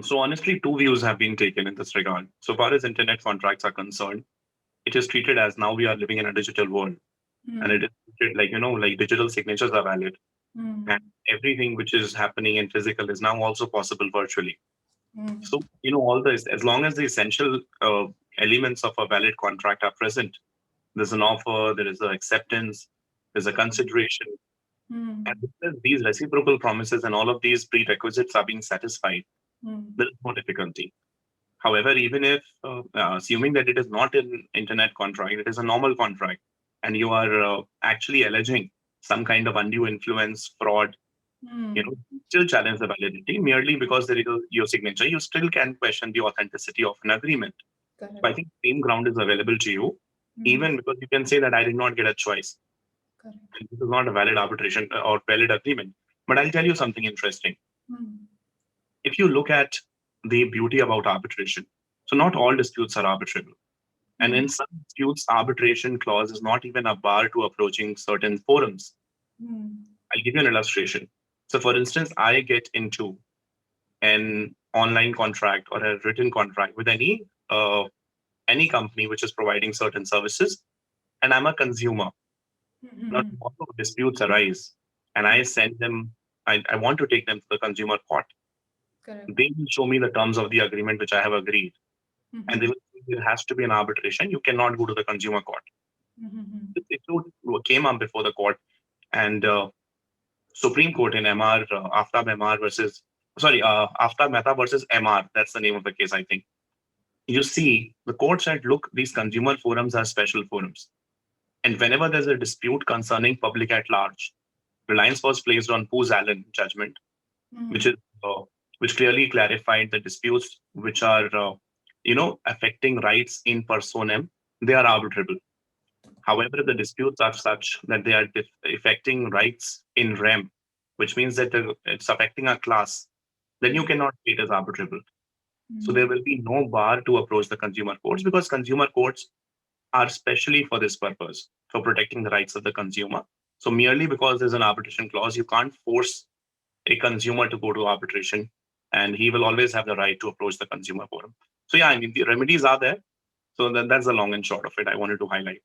So honestly, two views have been taken in this regard. So far as internet contracts are concerned, it is treated as now we are living in a digital world, and it Mm, is treated like like digital signatures are valid, and mm, everything which is happening in physical is now also possible virtually. mm, So all this, as long as the essential elements of a valid contract are present, there's an offer, there is an acceptance, there's a consideration, and mm, because these reciprocal promises and all of these prerequisites are being satisfied, mm, there is no difficulty. However, even if assuming that it is not an internet contract, it is a normal contract, and you are actually alleging some kind of undue influence, fraud, mm. still challenge the validity merely because there is your signature. You still can question the authenticity of an agreement. So I Correct. think same ground is available to you, Mm, even because you can say that I did not get a choice. correct. This is not a valid arbitration or valid agreement. But I'll tell you something interesting. Mm, If you look at the beauty about arbitration, so not all disputes are arbitrable. And in mm, some disputes, arbitration clause is not even a bar to approaching certain forums. mm, I'll give you an illustration. So, for instance, I get into an online contract or a written contract with any company which is providing certain services, and I'm a consumer. Now, mm, tomorrow disputes arise, and I send them. I want to take them to the consumer court. correct. They will show me the terms of the agreement which I have agreed, and they Mm, will say there has to be an arbitration. You cannot go to the consumer court. mm, This issue came up before the court, and Supreme Court in MR Aftab MR versus Aftab Mehta versus MR. That's the name of the case, I think. You see, the court said, look, these consumer forums are special forums. And whenever there's a dispute concerning public at large, reliance was placed on Poo's Allen judgment, which is mm, which clearly clarified the disputes which are affecting rights in personam, they are arbitrable. However, if the disputes are such that they are affecting rights in rem, which means that it's affecting a class, then you mm, cannot treat as arbitrable. So there mm, will be no bar to approach the consumer courts because consumer courts are specially for this purpose, for protecting the rights of the consumer. So merely because there's an arbitration clause, you can't force a consumer to go to arbitration, and he will always have the right to approach the consumer forum. So yeah, I mean the remedies are there. So that's the long and short of it I wanted to highlight.